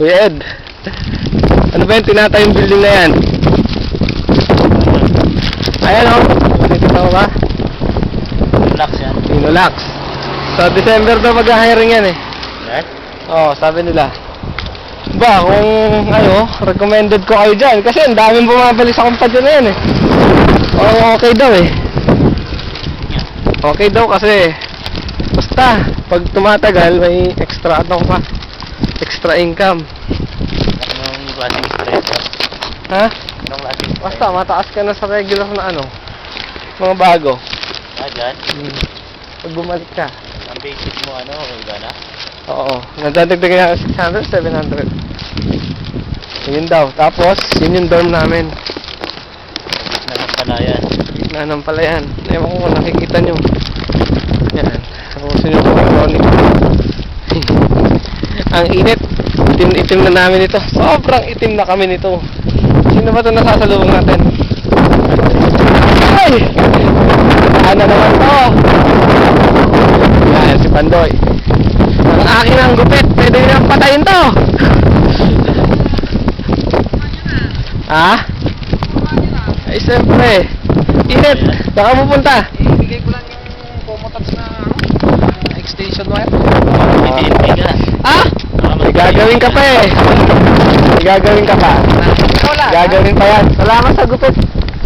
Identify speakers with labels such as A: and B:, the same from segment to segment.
A: Kuya Ed. Ano ba yung tinatayong building na yan? Ayan o. Nakikita mo ba?
B: Relax yan.
A: Inulax. So, December daw mag-hiring yan eh.
B: Right?
A: Oo, sabi nila. Ba, kung ano, recommended ko kayo dyan. Kasi ang daming bumabalik sa kumpanya na yan eh. Oo, okay daw eh. Okay daw kasi basta, pag tumatagal, may extra ano pa. Extra income.
B: Anong klaseng stress?
A: Ha?
B: Anong klaseng stress?
A: Basta, mataas ka na sa regular na ano. Mga bago.
B: Dyan?
A: Pag bumalik ka.
B: Ang basic mo ano, iba na?
A: Oo. Nadadagdagan na 600, 700. Yun daw. Tapos, yun yung dorm namin.
B: Naman pala yan.
A: Na ng palayan. Ewan ko kung nakikita nyo. Yan. Tapos yun yung electronic. Ang init. Itim-itim na namin ito. Sobrang itim na kami nito. Sino ba ito nasasalubong natin? Ay! Ano naman to? Yan, si Pandoy. Ang akin ang gupit. Pwede nang patayin to. Ha? Ay, siyempre. Init. Baka pupunta.
C: Ibigay ko lang yung Comotabs na extension wire.
B: Hindi ka.
A: Ah? May gagawin ka pa eh. May gagawin ka pa.
C: Wala.
A: Gagawin pa yan. Salamat sa gupit.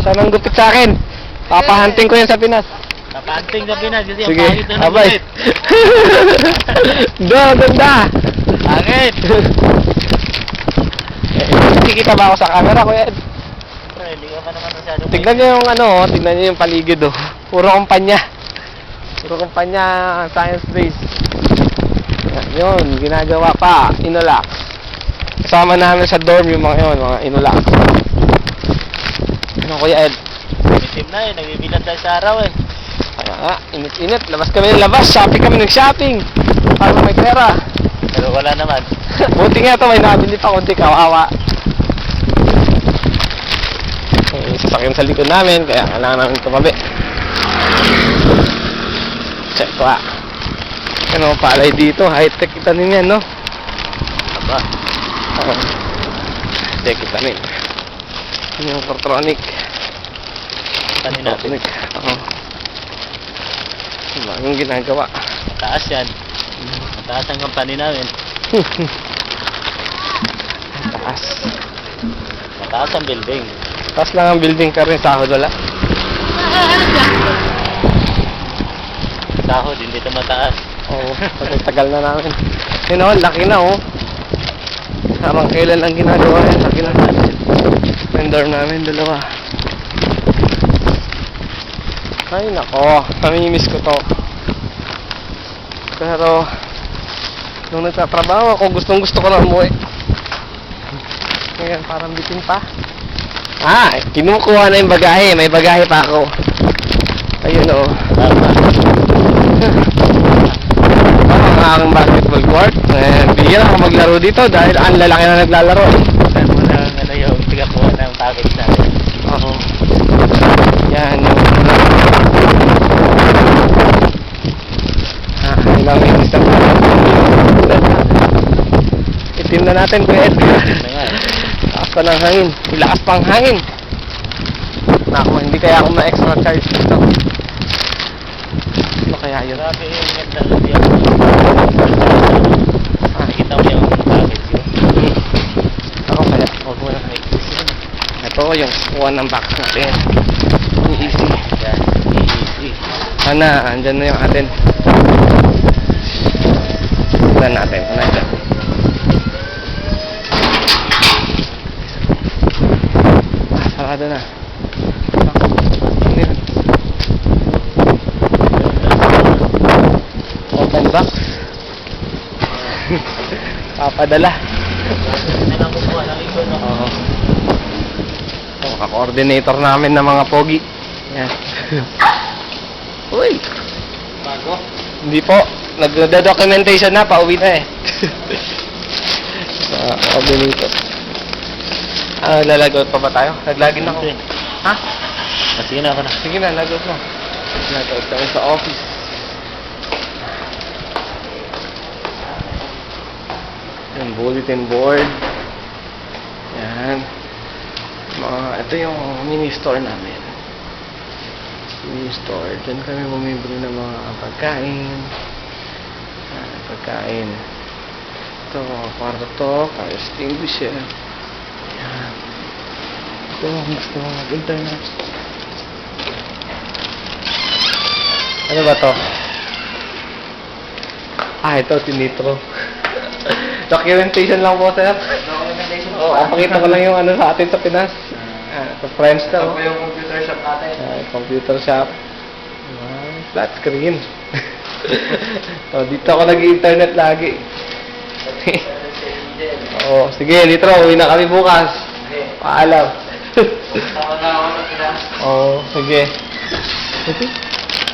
A: Siya nang gupit sa akin. Papahanting ko yan sa Pinas.
B: Napanting sa Pinas kasi ang
A: Sige.
B: pangit na
A: Abay.
B: nagulit.
A: Do, ganda.
B: Pangit!
A: Kikita ba ako sa camera, Kuya Ed?
B: Siyempre, hindi ka pa naman masyadong
A: Tignan niyo yung ano, tignan niyo yung paligid oh. Puro kumpanya. Puro kumpanya, science base. Yan, yun, ginagawa pa, Inulax. Kasama namin sa dorm yung mga yun, mga Inulax. Ano Kuya Ed?
B: itim na eh, nagbibilan tayo sa araw eh.
A: Kaya nga, init-init. Labas kami ng labas, shopping kami ng-shopping. Para may pera.
B: Pero wala naman.
A: Buti nga ito, may nabili pa konti kawawa. May sasakyan sa likod namin, kaya kailangan namin tumabi. Check ko ah. Ano palay dito, high-tech itanin yan, no?
B: Aba,
A: Check itanin. Yung electronic.
B: tanin natin.
A: Oo. Yung ginagawa.
B: Mataas yan. Mataas ang company namin.
A: Taas.
B: Mataas ang building.
A: Taas lang ang building ka rin, sahod wala.
B: Sahod, hindi ito mataas.
A: Oo, tagal na namin. Yun o, laki na oh. Habang kailan lang ginagawa yan, laki na. Yung dorm namin, dalawa. Ay nako, namimiss ko to. Pero, nung nagtatrabaho ako, gustong-gusto ko na umuwi. Ngayon, parang bitin pa. Ah, kinukuha na yung bagahe. May bagahe pa ako. Ayun o. Ang aking basketball court. Bigyan ako maglaro dito dahil ang lalaki na naglalaro.
B: Saan mo na ano yung tigakuha ng package natin?
A: Oo. Yan yung ilang minutes na. Itim na natin, Kuya Ed.
B: Ano nga eh.
A: Lakas pa ng hangin. Ilakas pang hangin. Naku, hindi kaya ako ma-extra charge dito. Ano kaya yun?
B: Grabe yung ganda ng diyan. Nakikita mo yung package yun.
A: Ako kaya, huwag mo na. Ito yung kuha ng box natin. Yung easy.
B: Yan, easy.
A: Sana, andyan na yung atin. Tignan natin. Ano dyan? Sarado na. Ano yun? Open box. Papadala.
B: Hindi lang kukuha ng ikon, no?
A: Oo. Ito, ka-coordinator namin ng mga pogi. Yan. Uy!
B: Bago?
A: Hindi po. Nagda-documentation na. Pauwi na eh. Coordinator. Lalagot pa ba tayo? Naglagin ako.
B: Hindi.
A: Ha?
B: Sige na ako na.
A: Sige na, lagot mo. Lagot kami sa office. Yung bulletin board. Yan. Ito yung mini store namin. Mini store. Diyan kami bumibili ng mga pagkain. Pagkain. Ito, kwarto, fire extinguisher. Yan. Ito, gusto mo mag-internet. Ano ba to? Ito, tinitro. Documentation lang po, sir. Pakita ko lang yung ano sa atin sa Pinas. Sa French
C: Ito
A: to.
C: po yung computer shop natin.
A: Computer shop. Flat screen. Dito ako nag-internet lagi. Sige, Litro, uwi na kami bukas. Paalam.
C: Tama na ako na sila.
A: Sige.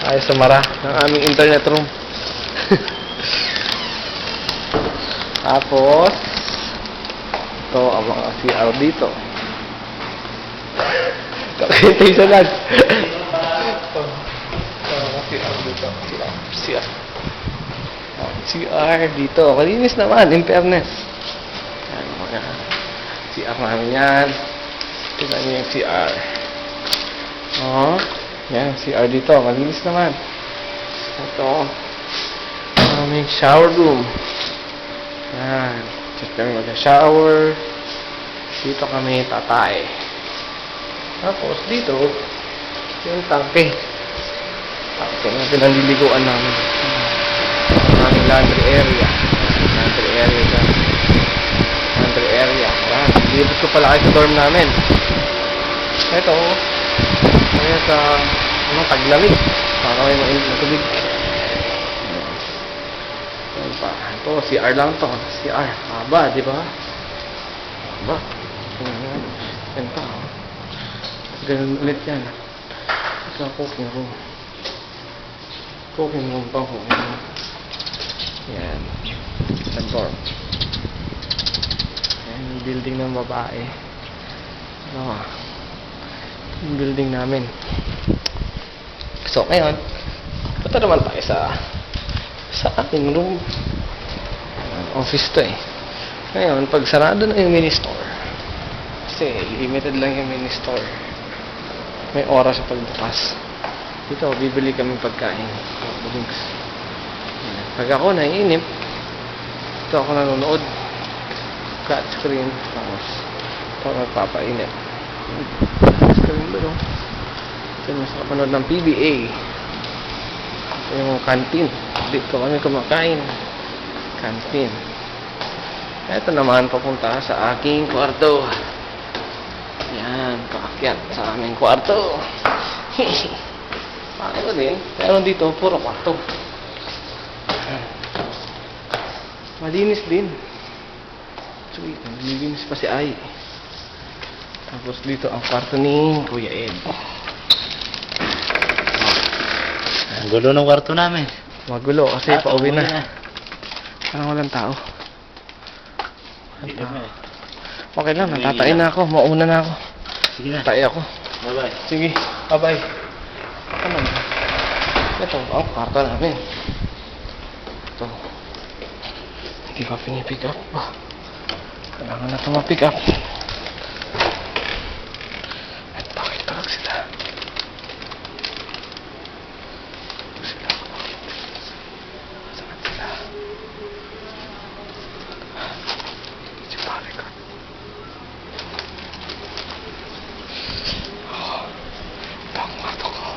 A: Ay, sumara ng aming internet room. Tapos, ito ang mga CR dito. Documentation lang. Ito ang mga CR dito. CR dito. Malinis naman, in fairness. Yan, mga CR namin yan. Tignan niyo yung CR. Yan, CR dito. Malinis naman. Ito. Aming shower room. Yan. Just kami mag-shower. Dito kami tatay. Tapos dito, yung tangke. Tangke na pinanliliguan namin. Aming laundry area. Laundry area dyan. Laundry area. Yan. Dito ko pala kayo sa dorm namin. Ito. Kaya sa taglamig. Para kayo mainit na tubig. Yan pa. Ito, CR lang to. CR. Haba, di ba? Haba. Yan pa. Ganun ulit yan. Sa cooking room. Cooking room pa. Cooking room. Yan. Sa dorm. Yan, yung building ng babae. Yung building namin. So, ngayon, punta naman tayo sa ating room. Office to eh. Ngayon, pag sarado na yung mini store, kasi limited lang yung mini store, may oras sa pagbukas. Dito, bibili kami pagkain. Drinks. Pag ako naiinip, dito ako nanonood. Flat screen. Tapos, ito magpapainip. Flat screen ba no? Ito yung sa kapanood ng PBA. Ito yung canteen. Dito kami kumakain. Canteen. Ito naman papunta sa aking kwarto. Yan, paakyat sa aming kwarto. Paano din? Pero dito, puro kwarto. Malinis din. Actually, malinis pa si Ai. Tapos dito ang kwarto ni Kuya Ed.
B: Ang gulo ng kwarto namin.
A: Magulo kasi pauwi na. Parang walang tao.
B: Hindi naman eh.
A: Okay lang, natatay na ako. Mauna na ako.
B: Sige na.
A: Tatay ako.
B: Bye-bye.
A: Sige, bye-bye. Ano ba? Ito, ang kwarto namin. Ito. Hindi pa pinipick up ba? Kailangan na ito ma-pick up. At bakit tulog sila? Tulog sila. Saan sila? Si pare ko. Ito ang kwarto ko.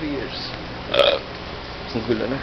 A: Years. Ang gulo na.